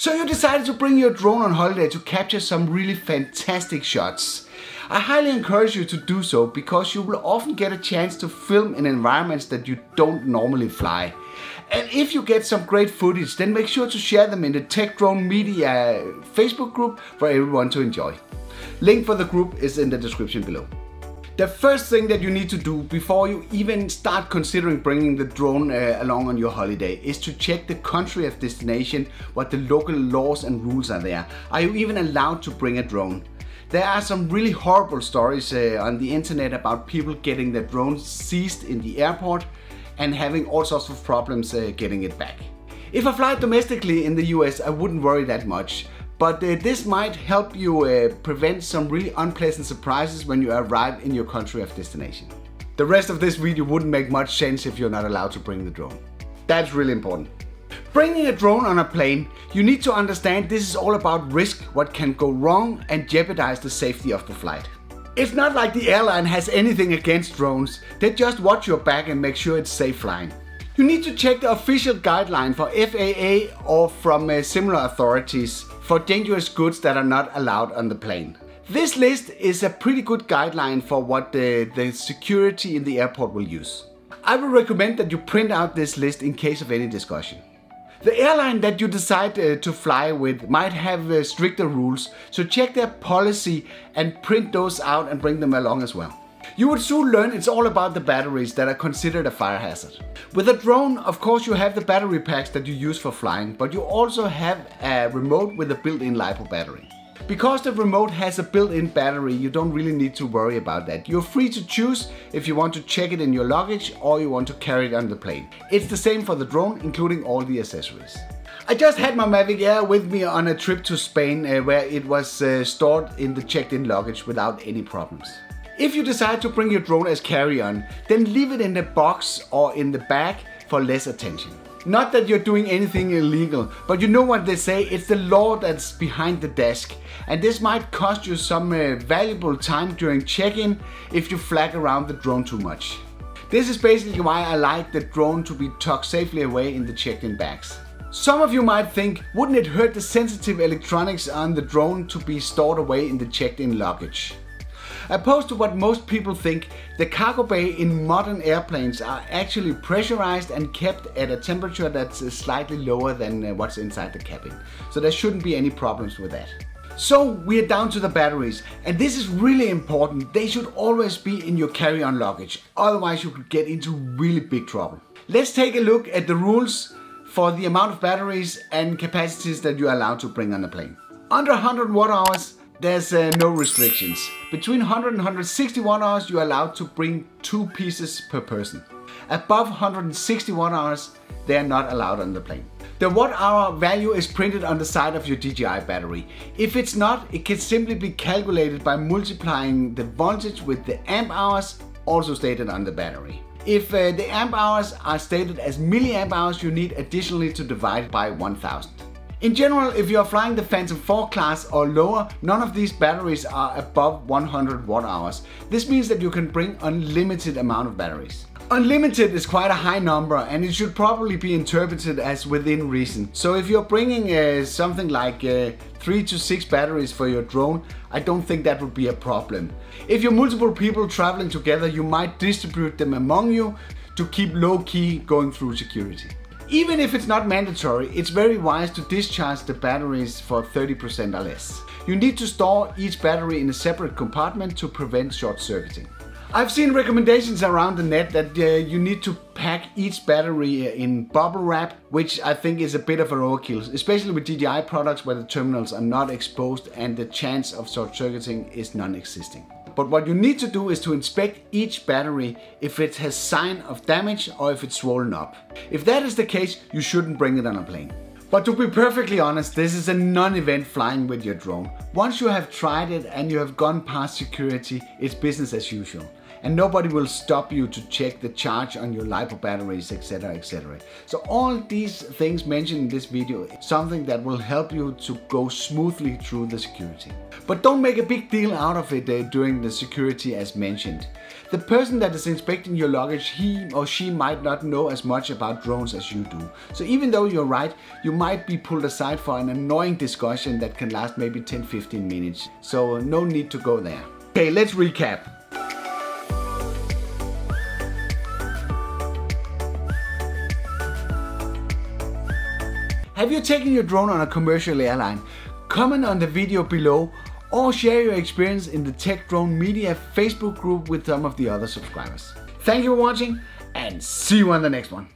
So you decided to bring your drone on holiday to capture some really fantastic shots. I highly encourage you to do so because you will often get a chance to film in environments that you don't normally fly. And if you get some great footage, then make sure to share them in the Tech Drone Media Facebook group for everyone to enjoy. Link for the group is in the description below. The first thing that you need to do before you even start considering bringing the drone along on your holiday is to check the country of destination, what the local laws and rules are there. Are you even allowed to bring a drone? There are some really horrible stories on the internet about people getting their drones seized in the airport and having all sorts of problems getting it back. If I fly domestically in the US, I wouldn't worry that much. But this might help you prevent some really unpleasant surprises when you arrive in your country of destination. The rest of this video wouldn't make much sense if you're not allowed to bring the drone. That's really important. Bringing a drone on a plane, you need to understand this is all about risk, what can go wrong and jeopardize the safety of the flight. It's not like the airline has anything against drones, they just watch your back and make sure it's safe flying. You need to check the official guideline for FAA or from similar authorities for dangerous goods that are not allowed on the plane. This list is a pretty good guideline for what the security in the airport will use. I will recommend that you print out this list in case of any discussion. The airline that you decide to fly with might have stricter rules, so check their policy and print those out and bring them along as well. You would soon learn it's all about the batteries that are considered a fire hazard. With a drone, of course, you have the battery packs that you use for flying, but you also have a remote with a built-in LiPo battery. Because the remote has a built-in battery, you don't really need to worry about that. You're free to choose if you want to check it in your luggage or you want to carry it on the plane. It's the same for the drone, including all the accessories. I just had my Mavic Air with me on a trip to Spain where it was stored in the checked-in luggage without any problems. If you decide to bring your drone as carry-on, then leave it in the box or in the bag for less attention. Not that you're doing anything illegal, but you know what they say, it's the law that's behind the desk. And this might cost you some valuable time during check-in if you flag around the drone too much. This is basically why I like the drone to be tucked safely away in the checked-in bags. Some of you might think, wouldn't it hurt the sensitive electronics on the drone to be stored away in the checked-in luggage? Opposed to what most people think, the cargo bay in modern airplanes are actually pressurized and kept at a temperature that's slightly lower than what's inside the cabin. So there shouldn't be any problems with that. So we are down to the batteries, and this is really important. They should always be in your carry-on luggage, otherwise you could get into really big trouble. Let's take a look at the rules for the amount of batteries and capacities that you're allowed to bring on a plane. Under 100 watt hours, there's no restrictions. Between 100 and 160 watt hours, you're allowed to bring 2 pieces per person. Above 160 watt hours, they are not allowed on the plane. The watt hour value is printed on the side of your DJI battery. If it's not, it can simply be calculated by multiplying the voltage with the amp hours, also stated on the battery. If the amp hours are stated as milliamp hours, you need additionally to divide by 1000. In general, if you are flying the Phantom 4 class or lower, none of these batteries are above 100 watt hours. This means that you can bring unlimited amount of batteries. Unlimited is quite a high number and it should probably be interpreted as within reason. So if you're bringing something like 3 to 6 batteries for your drone, I don't think that would be a problem. If you're multiple people traveling together, you might distribute them among you to keep low key going through security. Even if it's not mandatory, it's very wise to discharge the batteries for 30% or less. You need to store each battery in a separate compartment to prevent short circuiting. I've seen recommendations around the net that you need to pack each battery in bubble wrap, which I think is a bit of a overkill, especially with DJI products where the terminals are not exposed and the chance of short circuiting is non-existing. But what you need to do is to inspect each battery if it has sign of damage or if it's swollen up. If that is the case, you shouldn't bring it on a plane. But to be perfectly honest, this is a non-event flying with your drone. Once you have tried it and you have gone past security, it's business as usual. and nobody will stop you to check the charge on your LiPo batteries, etc, etc. So all these things mentioned in this video is something that will help you to go smoothly through the security. But don't make a big deal out of it during the security as mentioned. The person that is inspecting your luggage, he or she might not know as much about drones as you do. So even though you're right, you might be pulled aside for an annoying discussion that can last maybe 10-15 minutes. So no need to go there. Okay, let's recap. Have you taken your drone on a commercial airline? Comment on the video below or share your experience in the Tech Drone Media Facebook group with some of the other subscribers. Thank you for watching and see you on the next one.